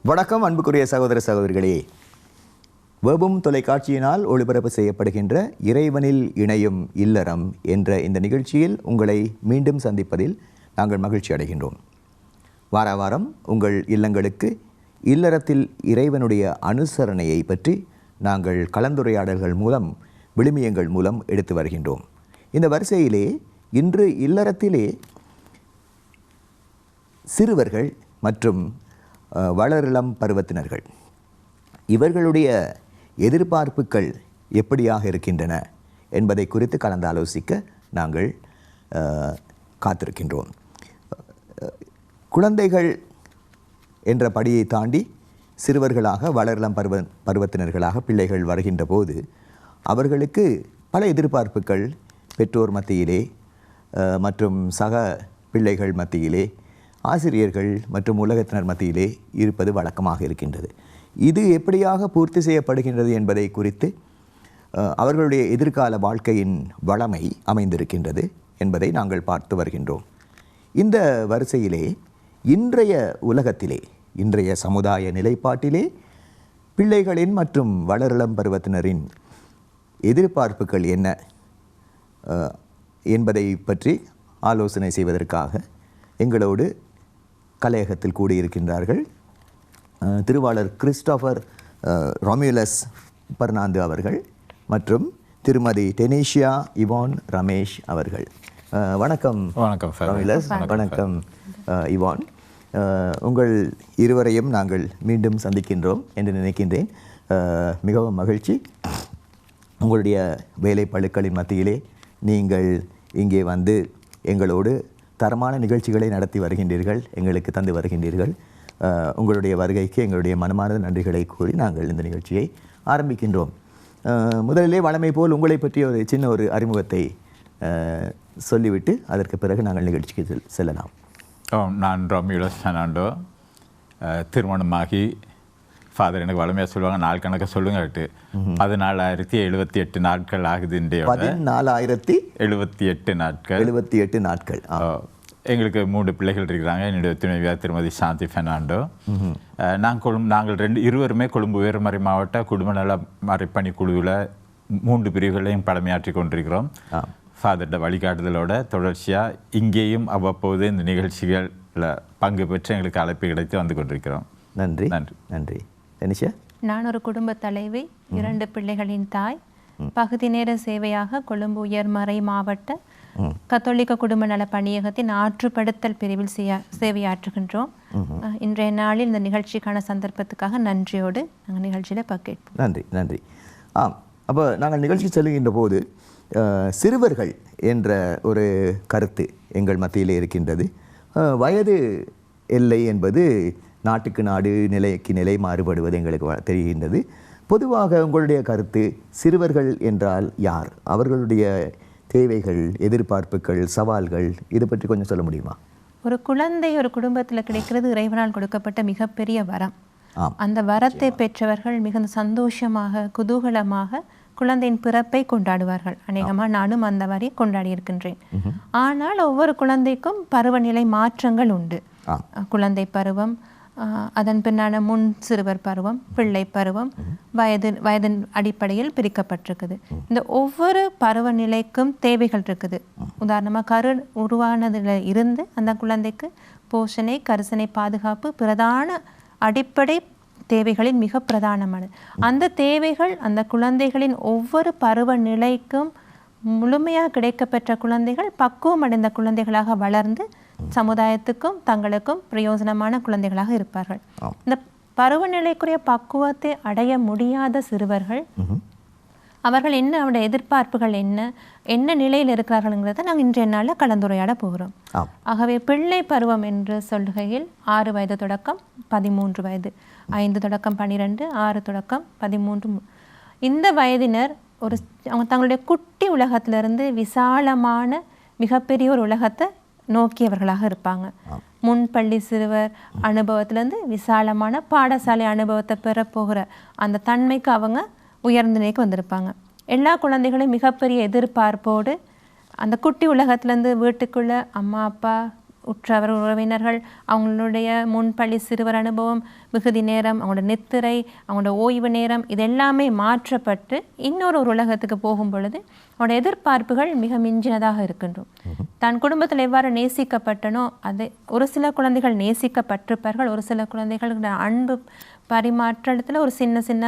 வணக்கம் அன்புக்குரிய சகோதர சகோதரிகளே. வெபும் தொலைக்காட்சியினால் ஒளிபரப்பு செய்யப்படுகின்ற இறைவனில் இணையும் இல்லறம் என்ற இந்த நிகழ்ச்சியில் உங்களை மீண்டும் சந்திப்பதில் நாங்கள் மகிழ்ச்சி அடைகின்றோம். வார வாரம் உங்கள் இல்லங்களுக்கு இல்லறத்தில் இறைவனுடைய அனுசரணையை பற்றி நாங்கள் கலந்துரையாடல்கள் மூலம் விழுமியங்கள் மூலம் எடுத்து வருகின்றோம். இந்த வரிசையிலே இன்று இல்லறத்திலே சிறுவர்கள் மற்றும் வளரிளம் பருவத்தினர்கள் இவர்களுடைய எதிர்பார்ப்புகள் எப்படியாக இருக்கின்றன என்பதை குறித்து கலந்து ஆலோசிக்க நாங்கள் காத்திருக்கின்றோம். குழந்தைகள் என்ற படியை தாண்டி சிறுவர்களாக வளரிளம் பருவத்தினர்களாக பிள்ளைகள் வருகின்ற போது அவர்களுக்கு பல எதிர்பார்ப்புகள் பெற்றோர் மத்தியிலே மற்றும் சக பிள்ளைகள் மத்தியிலே, ஆசிரியர்கள் மற்றும் உலகத்தினர் மத்தியிலே இருப்பது வழக்கமாக இருக்கின்றது. இது எப்படியாக பூர்த்தி செய்யப்படுகின்றது என்பதை குறித்து அவர்களுடைய எதிர்கால வாழ்க்கையின் வளமை அமைந்திருக்கின்றது என்பதை நாங்கள் பார்த்து வருகின்றோம். இந்த வரிசையிலே இன்றைய உலகத்திலே, இன்றைய சமுதாய நிலைப்பாட்டிலே பிள்ளைகளின் மற்றும் வளரிளம் பருவத்தினரின் எதிர்பார்ப்புகள் என்ன என்பதை பற்றி ஆலோசனை செய்வதற்காக எங்களோடு கலையகத்தில் கூடியிருக்கின்றார்கள் திருவாளர் கிறிஸ்டோபர் ரொமியுலஸ் பர்னாந்து அவர்கள் மற்றும் திருமதி டெனீஷியா இவான் ரமேஷ் அவர்கள். வணக்கம். வணக்கம் ரொமியுலஸ். வணக்கம் இவான். உங்கள் இருவரையும் நாங்கள் மீண்டும் சந்திக்கின்றோம் என்று நினைக்கின்றேன். மிகவும் மகிழ்ச்சி. உங்களுடைய வேலை பளுக்களின் மத்தியிலே நீங்கள் இங்கே வந்து எங்களோடு தரமான நிகழ்ச்சிகளை நடத்தி வருகின்றீர்கள், எங்களுக்கு தந்து வருகின்றீர்கள். உங்களுடைய வருகைக்கு எங்களுடைய மனமார்ந்த நன்றிகளை கூறி நாங்கள் இந்த நிகழ்ச்சியை ஆரம்பிக்கின்றோம். முதலிலே வழமை போல் உங்களை பற்றி ஒரு சின்ன ஒரு அறிமுகத்தை சொல்லிவிட்டு அதற்கு பிறகு நாங்கள் நிகழ்ச்சிக்கு செல்லலாம். நான் ரொமியுலஸ் பெர்னாண்டோ. திருமணமாகி ஃபாதர் எனக்கு வளமையாக சொல்லுவாங்க, நாள் கணக்கை சொல்லுங்கட்டு 14,078 நாட்கள் ஆகுது. இன்றைய 14,078 நாட்கள். 78 நாட்கள். எங்களுக்கு 3 பிள்ளைகள் இருக்கிறாங்க. என்னுடைய துணைவியார் திருமதி சாந்தி பெர்னாண்டோ. நாங்கள் இருவருமே கொழும்பு உயர்மறை மாவட்ட குடும்ப நல மறைப்பணி குழுவில் 3 பிரிவுகளையும் பழமையாற்றி கொண்டிருக்கிறோம். ஃபாதர்ட வழிகாட்டுதலோட தொடர்ச்சியாக இங்கேயும் அவ்வப்போது இந்த நிகழ்ச்சிகளில் பங்கு பெற்று எங்களுக்கு அழைப்பு கிடைத்து வந்து கொண்டிருக்கிறோம். நன்றி நன்றி நன்றி. நான் ஒரு குடும்ப தலைவி, 2 பிள்ளைகளின் தாய். பகுதி நேர சேவையாக கொழும்பு உயர்மறை மாவட்ட கத்தோலிக்க குடும்ப நல பணியகத்தின் ஆற்றுப்படுத்தல் பிரிவில் சேவையாற்றுகின்றோம். இன்றைய நாளில் இந்த நிகழ்ச்சிக்கான சந்தர்ப்பத்துக்காக நன்றியோடு நாங்கள் நிகழ்ச்சியில் பங்கேற்போம். நன்றி நன்றி. அப்போ நாங்கள் நிகழ்ச்சி செல்கின்ற போது சிறுவர்கள் என்ற ஒரு கருத்து எங்கள் மத்தியிலே இருக்கின்றது. வயது எல்லை என்பது நாட்டுக்கு நாடு, நிலைக்கு நிலை மாறுபடுவது எங்களுக்கு தெரிகின்றது. பொதுவாக உங்களுடைய கருத்து, சிறுவர்கள் என்றால் யார், அவர்களுடைய தேவைகள், எதிர்பார்ப்புகள், சவால்கள், இது பற்றி கொஞ்சம் சொல்ல முடியுமா? ஒரு குழந்தை ஒரு குடும்பத்தில் கிடைக்கிறது இறைவனால் கொடுக்கப்பட்ட மிகப்பெரிய வரம். அந்த வரத்தை பெற்றவர்கள் மிகுந்த சந்தோஷமாக, குதூகலமாக குழந்தையின் பிறப்பை கொண்டாடுவார்கள். அநேகமாக நானும் அந்த வரை கொண்டாடி இருக்கின்றேன். ஆனால் ஒவ்வொரு குழந்தைக்கும் பருவநிலை மாற்றங்கள் உண்டு. குழந்தை பருவம், அதன் பின்னான முன் சிறுவர் பருவம், பிள்ளை பருவம், வயதின் அடிப்படையில் பிரிக்கப்பட்டிருக்குது. இந்த ஒவ்வொரு பருவநிலைக்கும் தேவைகள் இருக்குது. உதாரணமாக கரு உருவானதில் இருந்து அந்த குழந்தைக்கு போஷணை, கரிசனை, பாதுகாப்பு பிரதான அடிப்படை தேவைகளின் மிக பிரதானமானது. அந்த தேவைகள் அந்த குழந்தைகளின் ஒவ்வொரு பருவநிலைக்கும் முழுமையாக கிடைக்கப்பெற்ற குழந்தைகள் பக்குவம் அடைந்த குழந்தைகளாக வளர்ந்து சமுதாயத்துக்கும் தங்களுக்கும் பிரயோஜனமான குழந்தைகளாக இருப்பார்கள். இந்த பருவநிலைக்குரிய பக்குவத்தை அடைய முடியாத சிறுவர்கள், அவர்கள் என்ன, அவருடைய எதிர்பார்ப்புகள் என்ன நிலையில் இருக்கிறார்கள்ங்கிறத நாங்கள் இன்றைய நாளில் கலந்துரையாட போகிறோம். ஆகவே பிள்ளை பருவம் என்று சொல்கையில் 6 வயது தொடக்கம் 13 வயது, 5 தொடக்கம் 12, 6 தொடக்கம் 13, இந்த வயதினர் அவங்க தங்களுடைய குட்டி உலகத்திலிருந்து விசாலமான மிகப்பெரிய ஒரு உலகத்தை நோக்கியவர்களாக இருப்பாங்க. முன்பள்ளி சிறுவர் அனுபவத்திலேருந்து விசாலமான பாடசாலை அனுபவத்தை பெற போகிற அந்த தன்மைக்கு அவங்க உயர்ந்த நிலைக்கு வந்திருப்பாங்க. எல்லா குழந்தைகளும் மிகப்பெரிய எதிர்பார்ப்போடு அந்த குட்டி உலகத்துலேருந்து வீட்டுக்குள்ளே அம்மா அப்பா உற்றவர் உறவினர்கள், அவங்களுடைய முன்பள்ளி சிறுவர் அனுபவம், விகுதி நேரம், அவங்களோட நித்திரை, அவங்களோட ஓய்வு நேரம், இதெல்லாமே மாற்றப்பட்டு இன்னொரு உலகத்துக்கு போகும் பொழுது அவனோட எதிர்பார்ப்புகள் மிக மிஞ்சினதாக இருக்கின்றோம். தன் குடும்பத்தில் எவ்வாறு நேசிக்கப்பட்டனோ அதை ஒரு சில குழந்தைகள் நேசிக்கப்பட்டிருப்பார்கள், ஒரு சில குழந்தைகள் அன்பு பரிமாற்றத்தில் ஒரு சின்ன சின்ன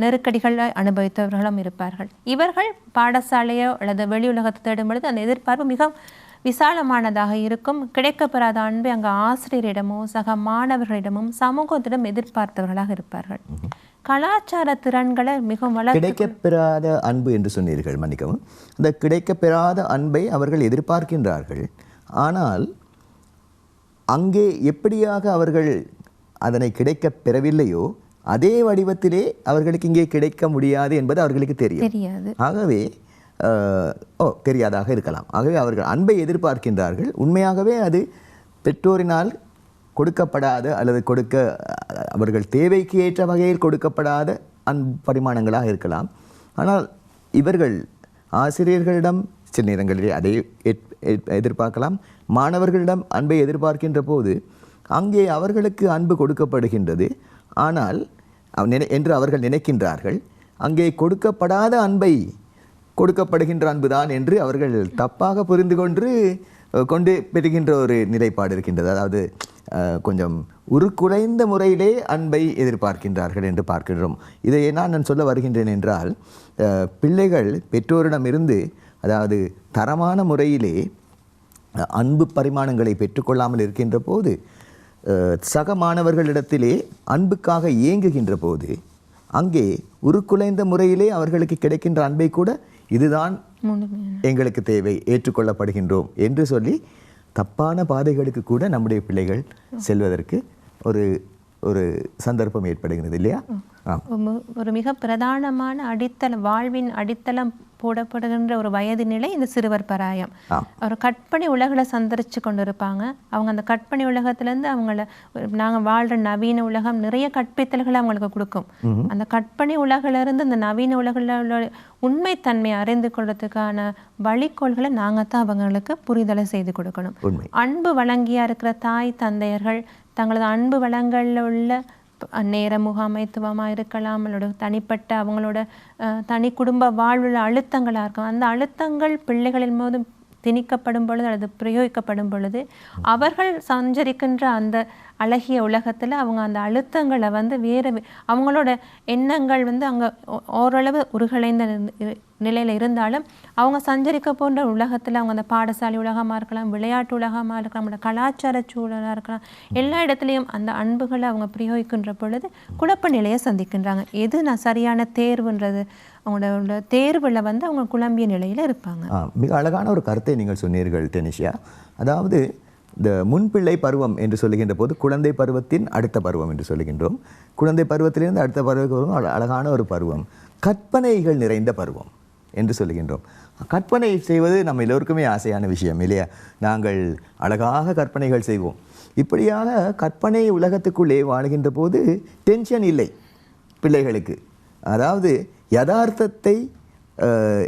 நெருக்கடிகளை அனுபவித்தவர்களும் இருப்பார்கள். இவர்கள் பாடசாலையோ அல்லது வெளி உலகத்தை தேடும் பொழுது அந்த எதிர்பார்ப்பு மிக விசாலமானதாக இருக்கும். கிடைக்கப்பெறாத அன்பை அங்கு ஆசிரியரிடமோ சக மாணவர்களிடமும் சமூகத்திடம் எதிர்பார்த்தவர்களாக இருப்பார்கள். கலாச்சார திறன்களை மிகவும் கிடைக்கப்பெறாத அன்பு என்று சொன்னீர்கள், மன்னிக்கவும். இந்த கிடைக்கப்பெறாத அன்பை அவர்கள் எதிர்பார்க்கின்றார்கள். ஆனால் அங்கே எப்படியாக அவர்கள் அதனை கிடைக்கப் பெறவில்லையோ அதே வடிவத்திலே அவர்களுக்கு இங்கே கிடைக்க முடியாது என்பது அவர்களுக்கு தெரியாது. ஆகவே தெரியாதாக இருக்கலாம். ஆகவே அவர்கள் அன்பை எதிர்பார்க்கின்றார்கள். உண்மையாகவே அது பெற்றோரினால் கொடுக்கப்படாத அல்லது அவர்கள் தேவைக்கு ஏற்ற வகையில் கொடுக்கப்படாத அன்பு பரிமாணங்களாக இருக்கலாம். ஆனால் இவர்கள் ஆசிரியர்களிடம் சில நேரங்களிலே அதை எதிர்பார்க்கலாம். மாணவர்களிடம் அன்பை எதிர்பார்க்கின்ற போது அங்கே அவர்களுக்கு அன்பு கொடுக்கப்படுகின்றது. ஆனால் என்று அவர்கள் நினைக்கின்றார்கள். அங்கே கொடுக்கப்படாத அன்பை கொடுக்கப்படுகின்ற அன்புதான் என்று அவர்கள் தப்பாக புரிந்து கொண்டு பெறுகின்ற ஒரு நிலைப்பாடு இருக்கின்றது. அதாவது கொஞ்சம் உருக்குலைந்த முறையிலே அன்பை எதிர்பார்க்கின்றார்கள் என்று பார்க்கின்றோம். இதை நான் சொல்ல வருகின்றேன் என்றால், பிள்ளைகள் பெற்றோரிடமிருந்து அதாவது தரமான முறையிலே அன்பு பரிமாணங்களை பெற்றுக்கொள்ளாமல் இருக்கின்ற போது, சக மாணவர்களிடத்திலே அன்புக்காக ஏங்குகின்ற போது அங்கே உருக்குலைந்த முறையிலே அவர்களுக்கு கிடைக்கின்ற அன்பை கூட இதுதான் எங்களுக்கு தேவை, ஏற்றுக்கொள்ளப்படுகின்றோம் என்று சொல்லி தப்பான பாதைகளுக்கு கூட நம்முடைய பிள்ளைகள் செல்வதற்கு ஒரு சந்தர்ப்பம் ஏற்படுகிறது இல்லையா? ஒரு மிக பிரதானமான வாழ்வின் அடித்தளம் போடப்படுகின்ற ஒரு வயது நிலை இந்த சிறுவர் பராயம். ஒரு கற்பனை உலகில் சந்தரித்து கொண்டு இருப்பாங்க. அவங்க அந்த கற்பனை உலகத்திலேருந்து நாங்கள் வாழ்கிற நவீன உலகம் நிறைய கற்பித்தல்களை அவங்களுக்கு கொடுக்கும். அந்த கற்பனை உலகிலிருந்து இந்த நவீன உலகில் உள்ள உண்மைத்தன்மையை அறிந்து கொள்றதுக்கான வழிகோள்களை நாங்கள் தான் அவங்களுக்கு புரிதலை செய்து கொடுக்கணும். அன்பு வழங்கியா இருக்கிற தாய் தந்தையர்கள் தங்களது அன்பு வளங்களில் உள்ள நேர முகாமைத்துவமாக இருக்கலாம், அவங்களோட தனிப்பட்ட அவங்களோட தனி குடும்ப வாழ்வுள்ள அழுத்தங்களாக இருக்கும். அந்த அழுத்தங்கள் பிள்ளைகளின் போது திணிக்கப்படும் பொழுது அல்லது பிரயோகிக்கப்படும் பொழுது அவர்கள் சஞ்சரிக்கின்ற அந்த அழகிய உலகத்தில் அவங்க அந்த அழுத்தங்களை வேறு அவங்களோட எண்ணங்கள் அங்கே ஓரளவு உருகலைந்த நிலையில் இருந்தாலும் அவங்க சஞ்சரிக்க போன்ற உலகத்தில் அவங்க அந்த பாடசாலை உலகமாக இருக்கலாம், விளையாட்டு உலகமாக இருக்கலாம், நம்மளோட கலாச்சார சூழலாக இருக்கலாம், எல்லா இடத்துலையும் அந்த அன்புகளை அவங்க பிரயோகிக்கின்ற பொழுது குழப்ப நிலையை சந்திக்கின்றாங்க. எது சரியான தேர்வுன்றது அவங்களோட தேர்வில் அவங்க குழம்பிய நிலையில் இருப்பாங்க. மிக அழகான ஒரு கருத்தை நீங்கள் சொன்னீர்கள் டெனிஷியா. அதாவது இந்த முன்பிள்ளை பருவம் என்று சொல்லுகின்ற போது குழந்தை பருவத்தின் அடுத்த பருவம் என்று சொல்லுகின்றோம். குழந்தை பருவத்திலிருந்து அடுத்த பருவம் அழகான ஒரு பருவம், கற்பனைகள் நிறைந்த பருவம் என்று சொல்லுகின்றோம். கற்பனை செய்வது நம்ம எல்லோருக்குமே ஆசையான விஷயம் இல்லையா? நாங்கள் அழகாக கற்பனைகள் செய்வோம். இப்படியாக கற்பனை உலகத்துக்குள்ளே வாழ்கின்ற போது டென்ஷன் இல்லை பிள்ளைகளுக்கு. அதாவது யதார்த்தத்தை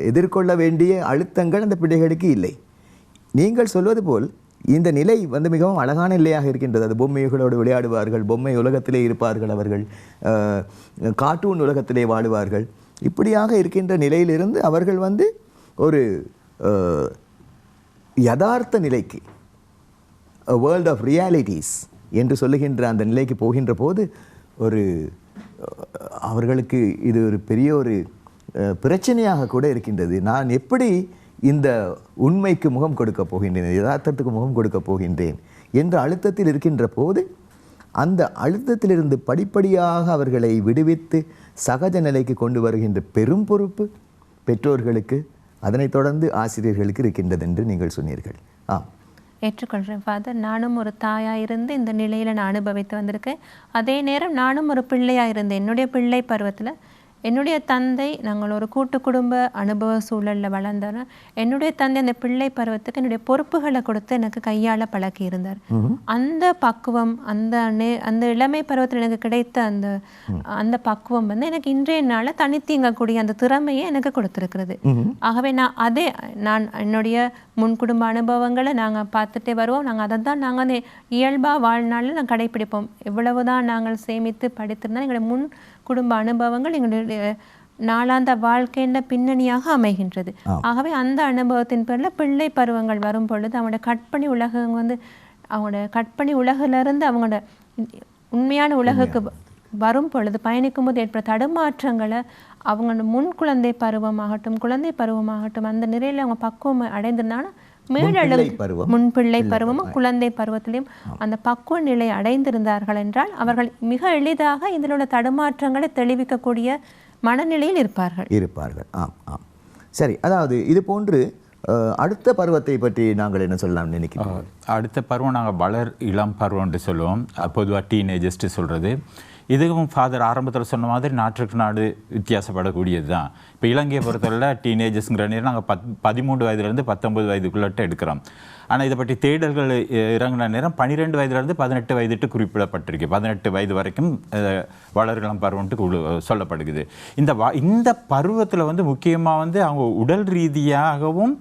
எதிர்கொள்ள வேண்டிய அழுத்தங்கள் அந்த பிள்ளைகளுக்கு இல்லை. நீங்கள் சொல்வது போல் இந்த நிலை மிகவும் அழகான நிலையாக இருக்கின்றது. அது பொம்மைகளோடு விளையாடுவார்கள், பொம்மை உலகத்திலே இருப்பார்கள், அவர்கள் கார்ட்டூன் உலகத்திலே வாழுவார்கள். இப்படியாக இருக்கின்ற நிலையிலிருந்து அவர்கள் ஒரு யதார்த்த நிலைக்கு, வேர்ல்ட் ஆஃப் ரியாலிட்டிஸ் என்று சொல்லுகின்ற அந்த நிலைக்கு போகின்ற போது அவர்களுக்கு இது ஒரு பெரிய ஒரு பிரச்சனையாக கூட இருக்கின்றது. நான் எப்படி இந்த உண்மைக்கு முகம் கொடுக்க போகின்றேன், யதார்த்தத்துக்கு முகம் கொடுக்க போகின்றேன் என்ற அழுத்தத்தில் இருக்கின்ற போது அந்த அழுத்தத்திலிருந்து படிப்படியாக அவர்களை விடுவித்து சகஜ நிலைக்கு கொண்டு வருகின்ற பெரும் பொறுப்பு பெற்றோர்களுக்கு, அதனைத் தொடர்ந்து ஆசிரியர்களுக்கு இருக்கின்றது என்று நீங்கள் சொன்னீர்கள். ஏற்றுக்கொள்கிறேன் ஃபாதர். நானும் ஒரு தாயாக இருந்து இந்த நிலையில் நான் அனுபவித்து வந்திருக்கேன். அதே நேரம் நானும் ஒரு பிள்ளையாக இருந்தேன். என்னுடைய பிள்ளை பருவத்தில் என்னுடைய தந்தை, நாங்கள் ஒரு கூட்டு குடும்ப அனுபவ சூழலில் வளர்ந்தோம். என்னுடைய தந்தை அந்த பிள்ளை பருவத்துக்கு என்னுடைய பொறுப்புகளை கொடுத்து எனக்கு கையாள பழக்கி இருந்தார். அந்த பக்குவம், அந்த இளமை பருவத்தில் எனக்கு கிடைத்த அந்த பக்குவம் வந்து எனக்கு இன்றைய நாளில் தனித்தீங்கக்கூடிய அந்த திறமையை எனக்கு கொடுத்துருக்கிறது. ஆகவே நான் என்னுடைய முன்குடும்ப அனுபவங்களை நாங்கள் பார்த்துட்டே வருவோம். நாங்கள் அதை தான் நாங்கள் இயல்பாக வாழ்நாளில் நாங்கள் கடைப்பிடிப்போம். எவ்வளவுதான் நாங்கள் சேமித்து படித்திருந்தால் எங்களுடைய முன் குடும்ப அனுபவங்கள் எங்களுடைய நாளாந்த வாழ்க்கையின் பின்னணியாக அமைகின்றது. ஆகவே அந்த அனுபவத்தின் பேரில் பிள்ளை பருவங்கள் வரும் பொழுது அவங்களோட கற்பனை உலகம் வந்து அவங்களோட கற்பனை உலகிலிருந்து அவங்களோட உண்மையான உலகுக்கு வரும் பொழுது பயணிக்கும் போது ஏற்பட்ட தடுமாற்றங்களை அவங்க முன் குழந்தை பருவமாகட்டும் அந்த நிலையில் அவங்க பக்குவம் அடைந்திருந்தாங்கன்னா முன்பிள்ளை பருவமும் குழந்தை பருவத்திலையும் அந்த பக்குவ நிலை அடைந்திருந்தார்கள் என்றால் அவர்கள் மிக எளிதாக இதில் உள்ள தடுமாற்றங்களை தெளிவிக்கக்கூடிய மனநிலையில் இருப்பார்கள். ஆம் ஆம். சரி, அதாவது இது போன்று அடுத்த பருவத்தை பற்றி நாங்கள் என்ன சொல்லலாம் நினைக்கிறோம்? அடுத்த பருவம் நாங்கள் வளர் இளம் பருவம்னு சொல்லுவோம். பொதுவாக டீனேஜர்ஸ்ட்டு சொல்கிறது. இதுவும் ஃபாதர் ஆரம்பத்தில் சொன்ன மாதிரி நாட்டுக்கு நாடு வித்தியாசப்படக்கூடியது தான். இப்போ இலங்கையை பொறுத்தவரை டீனேஜர்ஸுங்கிற நேரம் நாங்கள் 13 வயதுலேருந்து 19 வயதுக்குள்ளே எடுக்கிறோம். ஆனால் இதை பற்றி தேடல்கள் இறங்கின நேரம் 12 வயதுலேருந்து 18 வயதுட்டு குறிப்பிடப்பட்டிருக்கு. 18 வயது வரைக்கும் வளர்கிளம் பருவம்ட்டு சொல்லப்படுகிறது. இந்த பருவத்தில் வந்து முக்கியமாக வந்து அவங்க உடல் ரீதியாகவும்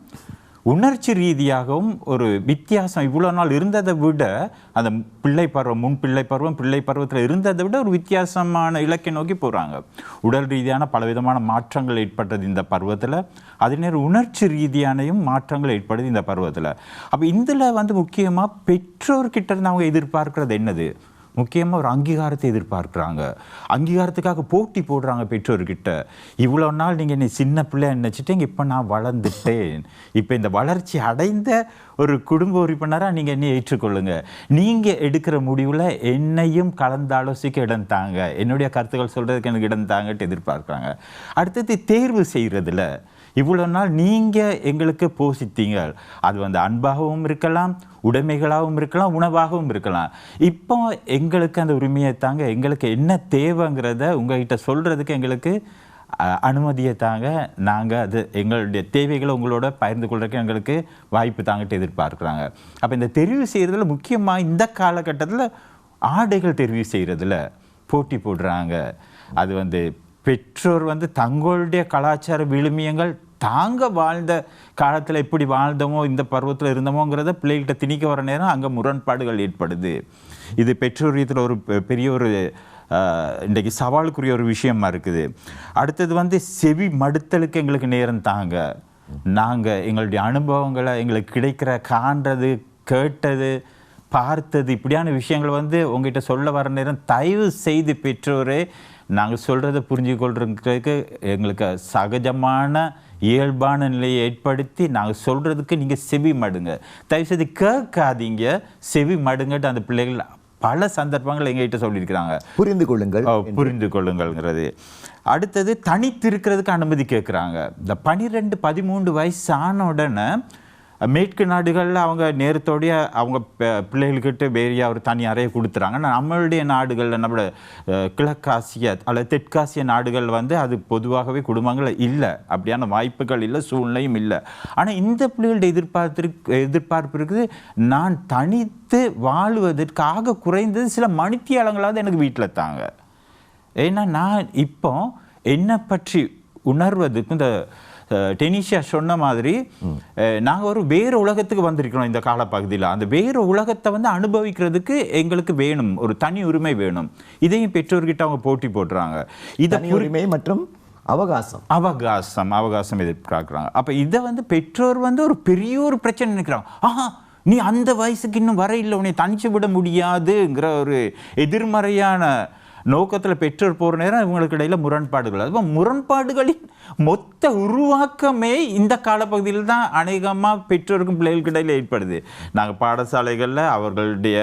உணர்ச்சி ரீதியாகவும் ஒரு வித்தியாசம் இவ்வளோ நாள் இருந்ததை விட அந்த பிள்ளை பருவத்தில் இருந்ததை விட ஒரு வித்தியாசமான இலக்கை நோக்கி போகிறாங்க. உடல் ரீதியான பலவிதமான மாற்றங்கள் ஏற்பட்டது இந்த பருவத்தில். அதே நேரம் உணர்ச்சி ரீதியானையும் மாற்றங்கள் ஏற்படுது இந்த பருவத்தில். அப்போ இதில் வந்து முக்கியமாக பெற்றோர்கிட்ட இருந்து அவங்க எதிர்பார்க்கிறது என்னது? முக்கியமாக ஒரு அங்கீகாரத்தை எதிர்பார்க்குறாங்க. அங்கீகாரத்துக்காக போட்டி போடுறாங்க பெற்றோர்கிட்ட. இவ்வளோ நாள் நீங்கள் என்னை சின்ன பிள்ளை நினச்சிட்டீங்க, இப்போ நான் வளர்ந்துட்டேன், இப்போ இந்த வளர்ச்சி அடைந்த ஒரு குடும்ப உறுப்பினராக நீங்கள் என்னை ஏற்றுக்கொள்ளுங்க, நீங்கள் எடுக்கிற முடிவில் என்னையும் கலந்தாலோசிக்க இடம் தாங்க, என்னுடைய கருத்துக்கள் சொல்கிறதுக்கு எனக்கு இடம் தாங்கட்டு எதிர்பார்க்குறாங்க. அடுத்தது தேர்வு செய்கிறதுல இவ்வளோ நாள் நீங்கள் எங்களுக்கு போஷித்தீங்க, அது வந்து அன்பாகவும் இருக்கலாம், உடைமைகளாகவும் இருக்கலாம், உணவாகவும் இருக்கலாம். இப்போ எங்களுக்கு அந்த உரிமையை தாங்க, எங்களுக்கு என்ன தேவைங்கிறத உங்கள்கிட்ட சொல்கிறதுக்கு எங்களுக்கு அனுமதியை தாங்க, நாங்கள் அது எங்களுடைய தேவைகளை உங்களோட பகிர்ந்து கொள்றதுக்கு எங்களுக்கு வாய்ப்பு தாங்கிட்டு எதிர்பார்க்குறாங்க. அப்போ இந்த தெரிவு செய்கிறதுல முக்கியமாக இந்த காலகட்டத்தில் ஆடைகள் தெரிவு செய்கிறதுல போட்டி போடுறாங்க. அது வந்து பெற்றோர் வந்து தங்களுடைய கலாச்சார விழுமியங்கள் தாங்க வாழ்ந்த காலத்தில் எப்படி வாழ்ந்தோமோ இந்த பருவத்தில் இருந்தோமோங்கிறத பிள்ளைகிட்ட திணிக்க வர நேரம் அங்கே முரண்பாடுகள் ஏற்படுது. இது பெற்றோர் இதில் ஒரு பெரிய ஒரு இன்றைக்கு சவாலுக்குரிய ஒரு விஷயமா இருக்குது. அடுத்தது வந்து செவி மடுத்தலுக்கு எங்களுக்கு நேரம் தாங்க, நாங்கள் எங்களுடைய அனுபவங்களை எங்களுக்கு கிடைக்கிற காண்றது, கேட்டது, பார்த்தது, இப்படியான விஷயங்கள் வந்து உங்ககிட்ட சொல்ல வர நேரம் தயவு செய்து பெற்றோரே நாங்கள் சொல்கிறத புரிஞ்சுக்கொள்றதுக்கு எங்களுக்கு சகஜமான இயல்பான நிலையை ஏற்படுத்தி நாங்கள் சொல்கிறதுக்கு நீங்கள் செவி மடுங்க, தயவுசெய்து கேட்காதீங்க, செவி மடுங்கட்டு அந்த பிள்ளைகள் பல சந்தர்ப்பங்கள் எங்ககிட்ட சொல்லியிருக்கிறாங்க. புரிந்து கொள்ளுங்கள்ங்கிறது. அடுத்தது தனித்திருக்கிறதுக்கு அனுமதி கேட்குறாங்க. இந்த 12-13 வயசு ஆன உடனே மேற்கு நாடுகளில் அவங்க நேரத்தோடைய அவங்க பிள்ளைகள்கிட்ட வேறையா ஒரு தனி அறையை கொடுத்துறாங்க. நம்மளுடைய நாடுகளில் நம்மளோட கிழக்காசிய அல்லது தெற்காசிய நாடுகள் வந்து அது பொதுவாகவே குடும்பங்கள் இல்லை, அப்படியான வாய்ப்புகள் இல்லை, சூழ்நிலையும் இல்லை. ஆனால் இந்த பிள்ளைகளுடைய எதிர்பார்ப்பு இருக்குது, நான் தனித்து வாழ்வதற்காக குறைந்தது சில மணித்தியாலங்களாவது எனக்கு வீட்டில் தாங்க. ஏன்னா நான் இப்போ என்னை பற்றி உணர்வதுக்கு இந்த டெனிஷியா சொன்ன மாதிரி நாங்கள் ஒரு வேறு உலகத்துக்கு வந்திருக்கிறோம் இந்த காலப்பகுதியில். அந்த வேறு உலகத்தை வந்து அனுபவிக்கிறதுக்கு எங்களுக்கு வேணும், ஒரு தனி உரிமை வேணும். இதையும் பெற்றோர்கிட்ட அவங்க போட்டி போடுறாங்க. இதை உரிமை மற்றும் அவகாசம் எதிர்பார்க்குறாங்க. அப்போ இதை வந்து பெற்றோர் வந்து ஒரு பெரிய ஒரு பிரச்சனை நினைக்கிறாங்க. நீ அந்த வயசுக்கு இன்னும் வர இல்லை, உன்னை தனிச்சு விட முடியாதுங்கிற ஒரு எதிர்மறையான நோக்கத்தில் பெற்றோர் போகிற நேரம் இவங்களுக்கு இடையில் முரண்பாடுகள். அதுவும் முரண்பாடுகளின் மொத்த உருவாக்கமே இந்த காலப்பகுதியில் தான் அநேகமாக பெற்றோருக்கும் பிள்ளைகளுக்கு இடையில் ஏற்படுது. நாங்கள் பாடசாலைகளில் அவர்களுடைய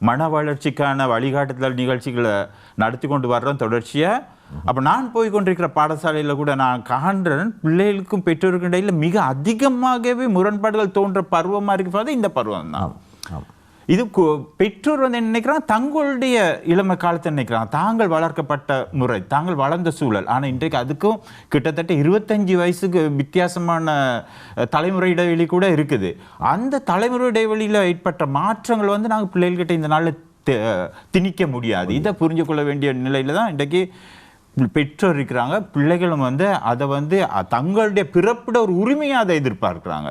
மன வளர்ச்சிக்கான வழிகாட்டுதல் நிகழ்ச்சிகளை நடத்தி கொண்டு வர்றோம் தொடர்ச்சியாக. அப்போ நான் போய் கொண்டிருக்கிற பாடசாலையில் கூட நான் காண்றேன், பிள்ளைகளுக்கும் பெற்றோருக்கும் இடையில் மிக அதிகமாகவே முரண்பாடுகள் தோன்ற பருவமாக இருக்கிறது இந்த பருவம் தான். இது பெற்றோர் வந்து என்ன நினைக்கிறாங்க, தங்களுடைய இளமை காலத்தை நினைக்கிறாங்க, தாங்கள் வளர்க்கப்பட்ட முறை, தாங்கள் வளர்ந்த சூழல். ஆனால் இன்றைக்கு அதுக்கும் கிட்டத்தட்ட 25 வயசுக்கு வித்தியாசமான தலைமுறை இடைவெளி கூட இருக்குது. அந்த தலைமுறை இடைவெளியில் ஏற்பட்ட மாற்றங்கள் வந்து நாங்கள் பிள்ளைகள்கிட்ட இந்த நாளில் திணிக்க முடியாது. இதை புரிஞ்சு கொள்ள வேண்டிய நிலையில தான் இன்றைக்கு பெற்றோர் இருக்கிறாங்க. பிள்ளைகளும் வந்து அதை வந்து தங்களுடைய பிறப்பிட ஒரு உரிமையாக அதை எதிர்பார்க்கிறாங்க.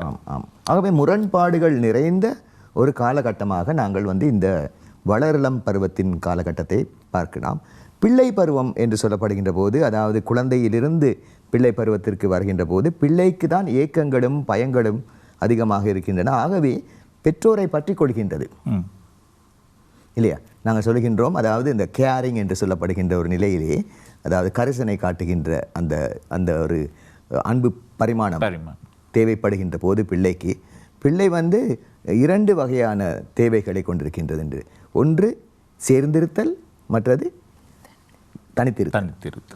ஆகவே முரண்பாடுகள் நிறைந்த ஒரு காலகட்டமாக நாங்கள் வந்து இந்த வளரிளம் பருவத்தின் காலகட்டத்தை பார்க்கலாம். பிள்ளை பருவம் என்று சொல்லப்படுகின்ற போது, அதாவது குழந்தையிலிருந்து பிள்ளை பருவத்திற்கு வருகின்ற போது பிள்ளைக்கு தான் ஏக்கங்களும் பயங்களும் அதிகமாக இருக்கின்றன. ஆகவே பெற்றோரை பற்றி கொள்கின்றது இல்லையா? நாங்கள் சொல்கின்றோம், அதாவது இந்த கேரிங் என்று சொல்லப்படுகின்ற ஒரு நிலையிலே, அதாவது கரிசனை காட்டுகின்ற அந்த அந்த ஒரு அன்பு பரிமாணம் தேவைப்படுகின்ற போது பிள்ளை வந்து 2 வகையான தேவைகளை கொண்டிருக்கின்றது என்று. ஒன்று சேர்ந்திருத்தல், மற்றது தனித்திருத்தல்.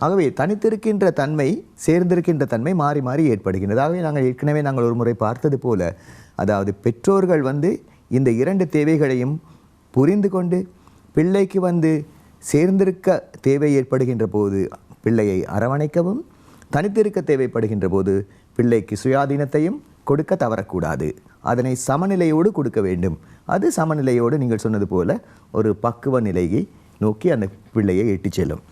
ஆகவே தனித்திருக்கின்ற தன்மை, சேர்ந்திருக்கின்ற தன்மை மாறி மாறி ஏற்படுகின்றது. ஆகவே நாங்கள் ஒரு முறை பார்த்தது போல, அதாவது பெற்றோர்கள் வந்து இந்த 2 தேவைகளையும் புரிந்து கொண்டு பிள்ளைக்கு வந்து சேர்ந்திருக்க தேவை ஏற்படுகின்ற போது பிள்ளையை அரவணைக்கவும், தனித்திருக்க தேவைப்படுகின்ற போது பிள்ளைக்கு சுயாதீனத்தையும் கொடுக்க தவறக்கூடாது. அதனை சமநிலையோடு கொடுக்க வேண்டும். அது சமநிலையோடு நீங்கள் சொன்னது போல ஒரு பக்குவ நிலையை நோக்கி அந்த பிள்ளையை எட்டிச் செல்லும்.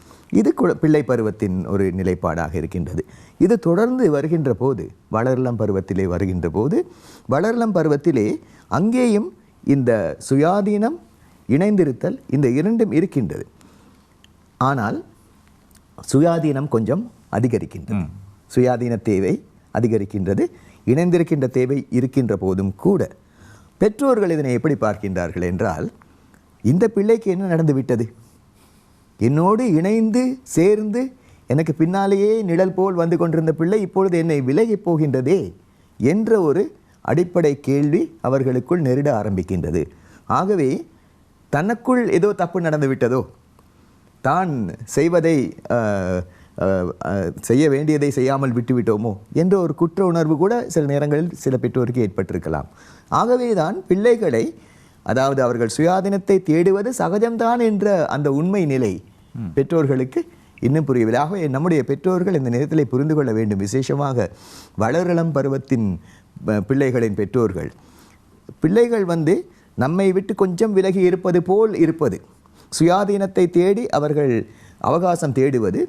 இது பிள்ளை பருவத்தின் ஒரு நிலைப்பாடாக இருக்கின்றது. இது தொடர்ந்து வருகின்ற போது, வளரிளம் பருவத்திலே வருகின்ற போது, வளரிளம் பருவத்திலே அங்கேயும் இந்த சுயாதீனம், இணைந்திருத்தல், இந்த 2ம் இருக்கின்றது. ஆனால் சுயாதீனம் கொஞ்சம் அதிகரிக்கின்றது. சுயாதீன தேவை அதிகரிக்கின்றது. இணைந்திருக்கின்ற தேவை இருக்கின்ற போதும் கூட பெற்றோர்கள் இதனை எப்படி பார்க்கின்றார்கள் என்றால், இந்த பிள்ளைக்கு என்ன நடந்து விட்டது, என்னோடு இணைந்து சேர்ந்து எனக்கு பின்னாலேயே நிழல் போல் வந்து கொண்டிருந்த பிள்ளை இப்பொழுது என்னை விலகி போகின்றதே என்ற ஒரு அடிப்படை கேள்வி அவர்களுக்குள் நெருட ஆரம்பிக்கின்றது. ஆகவே தனக்குள் ஏதோ தப்பு நடந்து விட்டதோ, தான் செய்வதை செய்ய வேண்டியதை செய்யாமல் விட்டுவிட்டோமோ என்ற ஒரு குற்ற உணர்வு கூட சில நேரங்களில் சில பெற்றோருக்கு ஏற்பட்டிருக்கலாம். ஆகவே தான் பிள்ளைகளை, அதாவது அவர்கள் சுயாதீனத்தை தேடுவது சகஜம்தான் என்ற அந்த உண்மை நிலை பெற்றோர்களுக்கு இன்னும் புரியவில்லை. ஆகவே நம்முடைய பெற்றோர்கள் இந்த நேரத்தில் புரிந்து கொள்ள வேண்டும். விசேஷமாக வளரிளம் பருவத்தின் பிள்ளைகளின் பெற்றோர்கள், பிள்ளைகள் வந்து நம்மை விட்டு கொஞ்சம் விலகி இருப்பது போல் இருப்பது, சுயாதீனத்தை தேடி அவர்கள் அவகாசம் தேடுவது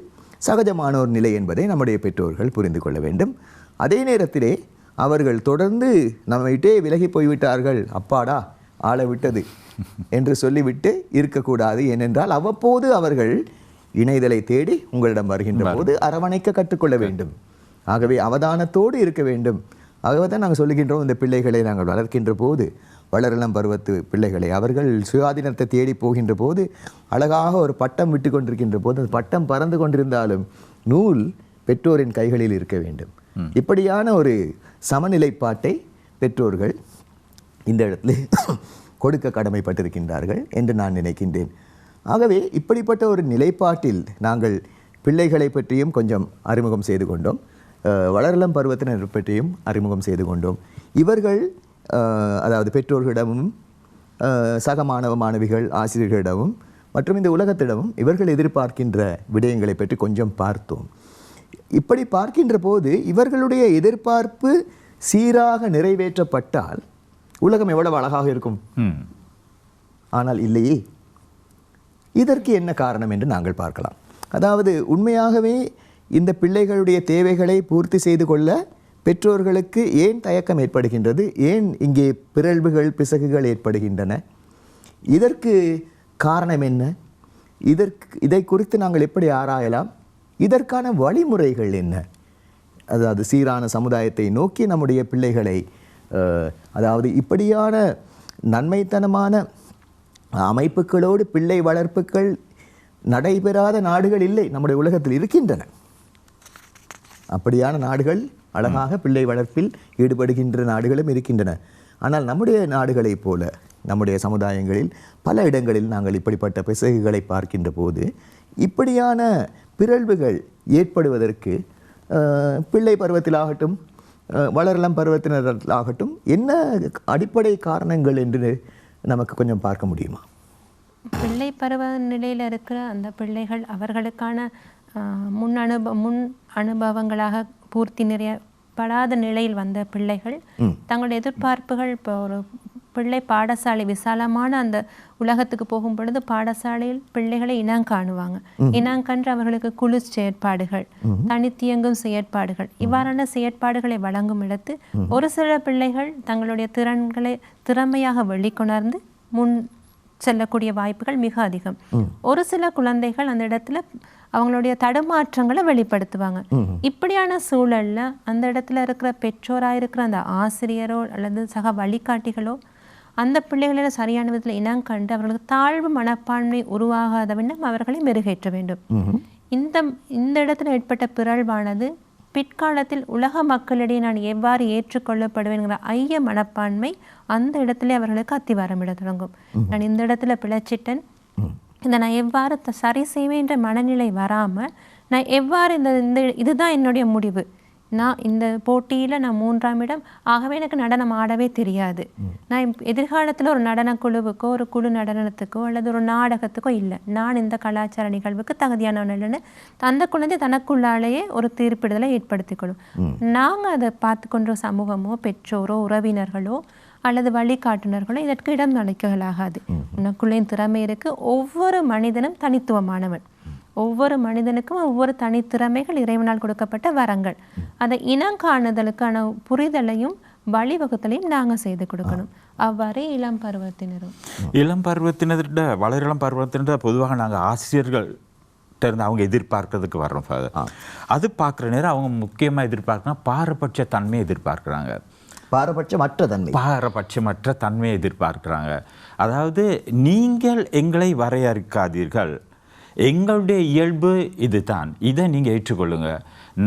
சகஜமான ஒரு நிலை என்பதை நம்முடைய பெற்றோர்கள் புரிந்து கொள்ள வேண்டும். அதே நேரத்திலே அவர்கள் தொடர்ந்து நம்மைவிட்டே விலகி போய்விட்டார்கள், அப்பாடா ஆள விட்டது என்று சொல்லிவிட்டு இருக்கக்கூடாது. ஏனென்றால் அவ்வப்போது அவர்கள் இணைதலை தேடி உங்களிடம் வருகின்ற போது அரவணைக்க கற்றுக்கொள்ள வேண்டும். ஆகவே அவதானத்தோடு இருக்க வேண்டும். ஆகவே தான் நாங்கள் சொல்லுகின்றோம், இந்த பிள்ளைகளை நாங்கள் வளர்க்கின்ற போது, வளரிளம் பருவத்து பிள்ளைகளை அவர்கள் சுயாதீனத்தை தேடி போகின்ற போது, அழகாக ஒரு பட்டம் விட்டு கொண்டிருக்கின்ற போது, அந்த பட்டம் பறந்து கொண்டிருந்தாலும் நூல் பெற்றோரின் கைகளில் இருக்க வேண்டும். இப்படியான ஒரு சமநிலைப்பாட்டை பெற்றோர்கள் இந்த இடத்துல கொடுக்க கடமைப்பட்டிருக்கின்றார்கள் என்று நான் நினைக்கின்றேன். ஆகவே இப்படிப்பட்ட ஒரு நிலைப்பாட்டில் நாங்கள் பிள்ளைகளை பற்றியும் கொஞ்சம் அறிமுகம் செய்து கொண்டோம், வளரிளம் பருவத்தினர் பற்றியும் அறிமுகம் செய்து கொண்டோம். இவர்கள் அதாவது பெற்றோர்களிடமும் சக மாணவ மாணவிகள் ஆசிரியர்களிடமும் மற்றும் இந்த உலகத்திடமும் இவர்கள் எதிர்பார்க்கின்ற விடயங்களை பற்றி கொஞ்சம் பார்த்தோம். இப்படி பார்க்கின்ற போது இவர்களுடைய எதிர்பார்ப்பு சீராக நிறைவேற்றப்பட்டால் உலகம் எவ்வளவு அழகாக இருக்கும். ஆனால் இல்லையே. இதற்கு என்ன காரணம் என்று நாங்கள் பார்க்கலாம். அதாவது உண்மையாகவே இந்த பிள்ளைகளுடைய தேவைகளை பூர்த்தி செய்து கொள்ள பெற்றோர்களுக்கு ஏன் தயக்கம் ஏற்படுகின்றது, ஏன் இங்கே பிறழ்வுகள் பிசகுகள் ஏற்படுகின்றன, இதற்கு காரணம் என்ன, இதை குறித்து நாங்கள் எப்படி ஆராயலாம், இதற்கான வழிமுறைகள் என்ன, அதாவது சீரான சமுதாயத்தை நோக்கி நம்முடைய பிள்ளைகளை, அதாவது இப்படியான நன்மைத்தனமான அமைப்புகளோடு பிள்ளை வளர்ப்புகள் நடைபெறாத நாடுகள் இல்லை, நம்முடைய உலகத்தில் இருக்கின்றன. அப்படியான நாடுகள், அழகாக பிள்ளை வளர்ப்பில் ஈடுபடுகின்ற நாடுகளும் இருக்கின்றன. ஆனால் நம்முடைய நாடுகளைப் போல நம்முடைய சமுதாயங்களில் பல இடங்களில் நாங்கள் இப்படிப்பட்ட பிசகுகளை பார்க்கின்ற போது இப்படியான பிறழ்வுகள் ஏற்படுவதற்கு பிள்ளை பருவத்திலாகட்டும் வளரிளம் பருவத்தினராகட்டும் என்ன அடிப்படை காரணங்கள் என்று நமக்கு கொஞ்சம் பார்க்க முடியுமா? பிள்ளை பருவ நிலையில் இருக்கிற அந்த பிள்ளைகள் அவர்களுக்கான முன் அனுபவங்களாக பூர்த்தி நிறையப்படாத நிலையில் வந்த பிள்ளைகள் தங்களுடைய எதிர்பார்ப்புகள் இப்போ ஒரு பிள்ளை பாடசாலை விசாலமான அந்த உலகத்துக்கு போகும் பொழுது பாடசாலையில் பிள்ளைகளை இனம் காணுவாங்க. இனம் கன்று அவர்களுக்கு குழு செயற்பாடுகள், தனித்தியங்கும் செயற்பாடுகள், இவ்வாறான செயற்பாடுகளை வழங்கும் இடத்து ஒரு சில பிள்ளைகள் தங்களுடைய திறன்களை திறமையாக வெளிக்கொணர்ந்து முன் செல்லக்கூடிய வாய்ப்புகள் மிக அதிகம். ஒரு சில குழந்தைகள் அந்த இடத்துல அவங்களுடைய தடுமாற்றங்களை வெளிப்படுத்துவாங்க. இப்படியான சூழல்ல அந்த இடத்துல இருக்கிற பெற்றோராக இருக்கிற அந்த ஆசிரியரோ அல்லது சக வழிகாட்டிகளோ அந்த பிள்ளைகளை சரியான விதத்தில் இனம் கண்டு அவர்களுக்கு தாழ்வு மனப்பான்மை உருவாகாத வண்ணம் அவர்களை மெருகேற்ற வேண்டும். இந்த இடத்துல ஏற்பட்ட பிறழ்வானது பிற்காலத்தில் உலக மக்களிடையே நான் எவ்வாறு ஏற்றுக்கொள்ளப்படுவேங்கிற ஐய மனப்பான்மை அந்த இடத்துல அவர்களுக்கு அத்திவாரமிட தொடங்கும். நான் இந்த இடத்துல பிழைச்சிட்டேன், இதை நான் எவ்வாறு சரி செய்வேன்ற மனநிலை வராமல் நான் எவ்வாறு இந்த இதுதான் என்னுடைய முடிவு, நான் இந்த போட்டியில் நான் 3ஆம் இடம், ஆகவே எனக்கு நடனம் ஆடவே தெரியாது, நான் எதிர்காலத்தில் ஒரு நடனக்குழுவுக்கோ ஒரு குழு நடனத்துக்கோ அல்லது ஒரு நாடகத்துக்கோ இல்லை, நான் இந்த கலாச்சார நிகழ்வுக்கு தகுதியானவன் இல்லைன்னு அந்த குழந்தை தனக்குள்ளாலேயே ஒரு தீர்ப்பிடுதலை ஏற்படுத்திக்கொள்ளும். நாங்கள் அதை பார்த்து கொண்ட சமூகமோ பெற்றோரோ உறவினர்களோ அல்லது வழிகாட்டுனர்களோ இதற்கு இடம் அளிக்கலாகாது. உனக்குள்ளேயும் திறமை இருக்கு. ஒவ்வொரு மனிதனும் தனித்துவமானவன். ஒவ்வொரு மனிதனுக்கும் ஒவ்வொரு தனித்திறமைகள் இறைவனால் கொடுக்கப்பட்ட வரங்கள். அதை இனம் காணுதலுக்கான புரிதலையும் வழிவகுத்தலையும் நாங்கள் செய்து கொடுக்கணும். அவ்வாறே இளம் பருவத்தினர்கிட்ட வளரிளம் பருவத்தினர் பொதுவாக நாங்கள் ஆசிரியர்கள் இருந்து அவங்க எதிர்பார்க்கறதுக்கு வர்றோம் ஃபாதர். அது பார்க்குற நேரம் அவங்க முக்கியமாக எதிர்பார்க்கணும் பாரபட்ச தன்மையை எதிர்பார்க்குறாங்க. பாரபட்சமற்ற தன்மையை எதிர்பார்க்குறாங்க. அதாவது நீங்கள் எங்களை வரையறுக்காதீர்கள், எங்களுடைய இயல்பு இதுதான், இதை நீங்கள் ஏற்றுக்கொள்ளுங்க.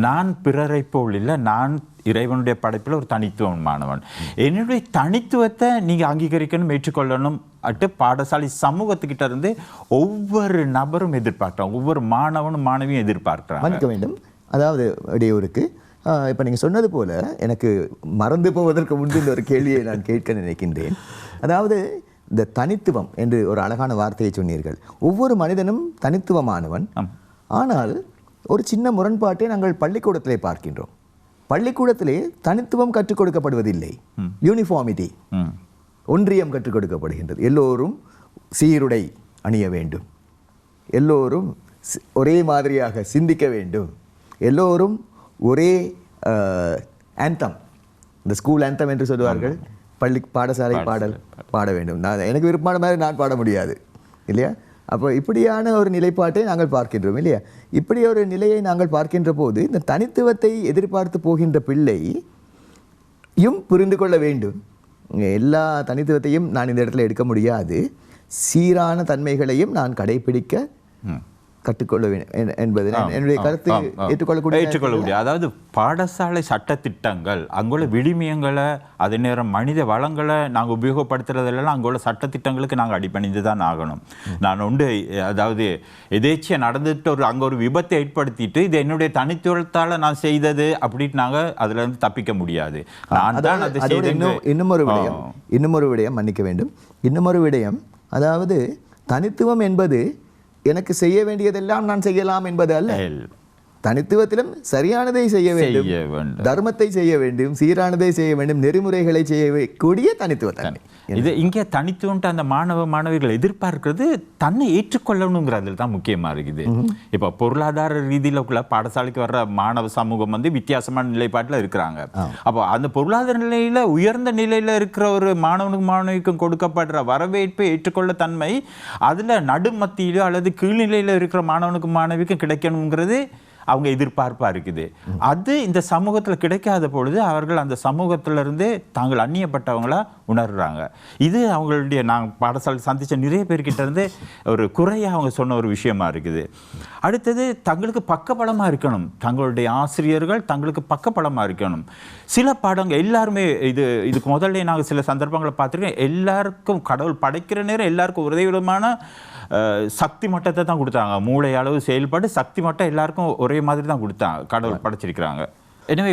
நான் பிறரை போல் இல்லை, நான் இறைவனுடைய படைப்பில் ஒரு தனித்துவமானவன், என்னுடைய தனித்துவத்தை நீங்கள் அங்கீகரிக்கணும், ஏற்றுக்கொள்ளணும் அட்டு பாடசாலை சமூகத்துக்கிட்ட இருந்து ஒவ்வொரு நபரும் எதிர்பார்க்குறாங்க, ஒவ்வொரு மாணவனும் மாணவியும் எதிர்பார்க்குறாங்க. வேண்டும். அதாவது இடையூறுக்கு இப்போ நீங்கள் சொன்னது போல் எனக்கு மறந்து போவதற்கு முன்பு இந்த ஒரு கேள்வியை நான் கேட்க நினைக்கின்றேன். அதாவது இந்த தனித்துவம் என்று ஒரு அழகான வார்த்தையை சொன்னீர்கள். ஒவ்வொரு மனிதனும் தனித்துவமானவன். ஆனால் ஒரு சின்ன முரண்பாட்டை நாங்கள் பள்ளிக்கூடத்திலே பார்க்கின்றோம். பள்ளிக்கூடத்திலே தனித்துவம் கற்றுக் கொடுக்கப்படுவதில்லை, யூனிஃபார்மிட்டி, ஒன்றியம் கற்றுக் கொடுக்கப்படுகின்றது. எல்லோரும் சீருடை அணிய வேண்டும், எல்லோரும் ஒரே மாதிரியாக சிந்திக்க வேண்டும், எல்லோரும் ஒரே ஆந்தம், இந்த ஸ்கூல் ஆந்தம் என்று சொல்லுவார்கள், பாடசாலை பாடல் பாட வேண்டும். நான் எனக்கு விருப்பமான மாதிரி நான் பாட முடியாது இல்லையா? அப்போ இப்படியான ஒரு நிலைப்பாட்டை நாங்கள் பார்க்கின்றோம் இல்லையா? இப்படி ஒரு நிலையை நாங்கள் பார்க்கின்ற போது இந்த தனித்துவத்தை எதிர்பார்த்து போகின்ற பிள்ளையும் புரிந்து கொள்ள வேண்டும். எல்லா தனித்துவத்தையும் நான் இந்த இடத்துல எடுக்க முடியாது, சீரான தன்மைகளையும் நான் கடைபிடிக்க கற்றுக்கொள்ள வேண்டும் என்பது என்னுடைய கருத்து. ஏற்றுக்கொள்ளக்கூடிய அதாவது பாடசாலை சட்டத்திட்டங்கள், அங்குள்ள விழுமியங்களை, அதே நேரம் மனித வளங்களை நாங்கள் உபயோகப்படுத்துறதெல்லாம் அங்குள்ள சட்டத்திட்டங்களுக்கு நாங்கள் அடிபணிந்து தான் ஆகணும். நான் அதாவது எதேச்சியாக நடந்துட்டு அங்கே ஒரு விபத்தை ஏற்படுத்திட்டு இது என்னுடைய தனித்துவத்தால் நான் செய்தது அப்படின்னு நாங்கள் அதுல இருந்து தப்பிக்க முடியாது. நான் தான் அது செய்த. இன்னும் ஒரு விடயம் மன்னிக்க வேண்டும். இன்னும் ஒரு விடயம், அதாவது தனித்துவம் என்பது எனக்கு செய்ய வேண்டியதெல்லாம் நான் செய்யலாம் என்பது அல்ல. தனித்துவத்திலும் சரியானதை செய்ய வேண்டும், தர்மத்தை செய்ய வேண்டும், சீரானதை செய்ய வேண்டும், நெறிமுறைகளை செய்யக்கூடிய தனித்துவத்தன்மை. இது இங்கே தனித்துவன்ட்டு அந்த மாணவ மாணவிகள் எதிர்பார்க்கிறது தன்னை ஏற்றுக்கொள்ளணுங்கிறதுல தான் முக்கியமாக இருக்குது. இப்போ பொருளாதார ரீதியில பாடசாலைக்கு வர்ற மாணவ சமூகம் வித்தியாசமான நிலைப்பாட்டில் இருக்கிறாங்க. அப்போ அந்த பொருளாதார நிலையில உயர்ந்த நிலையில இருக்கிற ஒரு மாணவனுக்கும் மாணவிக்கும் கொடுக்கப்படுற வரவேற்பை ஏற்றுக்கொள்ள தன்மை அதுல நடுமத்தியிலோ அல்லது கீழ்நிலையில இருக்கிற மாணவனுக்கும் மாணவிக்கும் கிடைக்கணுங்கிறது அவங்க எதிர்பார்ப்பாக இருக்குது. அது இந்த சமூகத்தில் கிடைக்காத பொழுது அவர்கள் அந்த சமூகத்திலிருந்து தாங்கள் அந்நியப்பட்டவங்களா உணர்றாங்க. இது அவங்களுடைய நாங்கள் பாடசாலை சந்தித்த நிறைய பேர்கிட்ட இருந்து ஒரு குறையாக அவங்க சொன்ன ஒரு விஷயமா இருக்குது. அடுத்தது தங்களுக்கு பக்கபலமாக இருக்கணும், தங்களுடைய ஆசிரியர்கள் தங்களுக்கு பக்கபலமாக இருக்கணும். சில பாடங்கள் எல்லாருமே இதுக்கு முதல்ல நாங்கள் சில சந்தர்ப்பங்களை பார்த்துருக்கோம், எல்லாருக்கும் கடவுள் படைக்கிற நேரம் எல்லாருக்கும் ஒரே விதமான சக்தி மட்டத்தை தான் கொடுத்தாங்க. மூளை அளவு செயல்பாடு சக்தி மட்டம் எல்லாருக்கும் ஒரே மாதிரி தான் கொடுத்தாங்க, கடவுள் படைச்சிருக்கிறாங்க. எனவே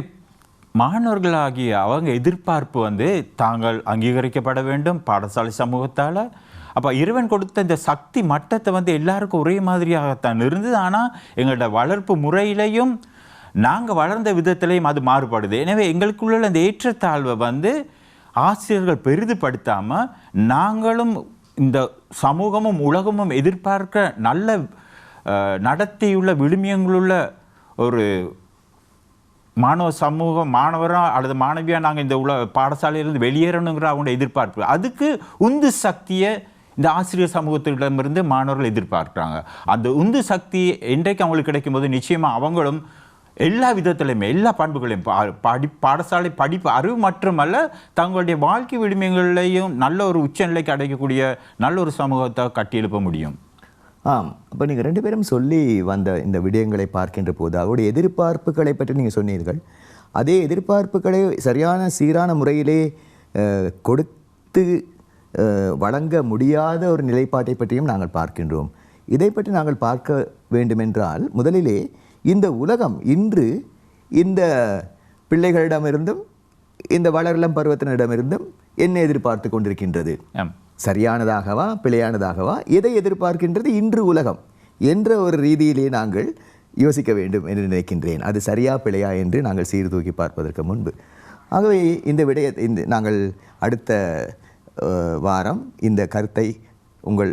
மாணவர்களாகிய அவங்க எதிர்பார்ப்பு வந்து தாங்கள் அங்கீகரிக்கப்பட வேண்டும் பாடசாலை சமூகத்தால். அப்போ இறைவன் கொடுத்த இந்த சக்தி மட்டத்தை வந்து எல்லாருக்கும் ஒரே மாதிரியாகத்தான் இருந்தது. ஆனால் எங்களோட வளர்ப்பு முறையிலையும் நாங்கள் வளர்ந்த விதத்திலையும் அது மாறுபடுது. எனவே எங்களுக்குள்ள அந்த ஏற்றத்தாழ்வை வந்து ஆசிரியர்கள் பெரிதுபடுத்தாமல் நாங்களும் இந்த சமூகமும் உலகமும் எதிர்பார்க்க நல்ல நடத்தியுள்ள விழுமியங்களுள்ள ஒரு மாணவ சமூகம், மாணவராக அல்லது மாணவியாக நாங்கள் இந்த பாடசாலையிலிருந்து வெளியேறணுங்கிற அவங்க எதிர்பார்ப்பு, அதுக்கு உந்து சக்தியை இந்த ஆசிரியர் சமூகத்திடமிருந்து மாணவர்கள் எதிர்பார்க்குறாங்க. அந்த உந்து சக்தி என்றைக்கு அவங்களுக்கு கிடைக்கும்போது நிச்சயமாக அவங்களும் எல்லா விதத்திலையுமே எல்லா பண்புகளையும் பாடசாலை படிப்பு அறிவு மட்டுமல்ல தங்களுடைய வாழ்க்கை விடுமைகளையும் நல்ல ஒரு உச்சநிலைக்கு அடைக்கக்கூடிய நல்ல ஒரு சமூகத்தை கட்டியெழுப்ப முடியும். அப்போ நீங்கள் 2 பேரும் சொல்லி வந்த இந்த விடயங்களை பார்க்கின்ற போது அவருடைய எதிர்பார்ப்புகளை பற்றி நீங்கள் சொன்னீர்கள். அதே எதிர்பார்ப்புகளை சரியான சீரான முறையிலே கொடுத்து வழங்க முடியாத ஒரு நிலைப்பாட்டை பற்றியும் நாங்கள் பார்க்கின்றோம். இதை பற்றி நாங்கள் பார்க்க வேண்டுமென்றால் முதலிலே இந்த உலகம் இன்று இந்த பிள்ளைகளிடமிருந்தும் இந்த வளர்லம் பருவத்தினரிடமிருந்தும் என்ன எதிர்பார்த்து கொண்டிருக்கின்றது? சரியானதாகவா பிழையானதாகவா எதை எதிர்பார்க்கின்றது இன்று உலகம் என்ற ஒரு ரீதியிலே நாங்கள் யோசிக்க வேண்டும் என்று நினைக்கின்றேன். அது சரியா பிழையா என்று நாங்கள் சீர்தூக்கி பார்ப்பதற்கு முன்பு. ஆகவே இந்த நாங்கள் அடுத்த வாரம் இந்த கருத்தை உங்கள்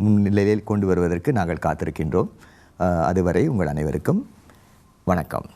முன்னிலையில் கொண்டு வருவதற்கு நாங்கள் காத்திருக்கின்றோம். அதுவரை உங்கள் அனைவருக்கும் வணக்கம்.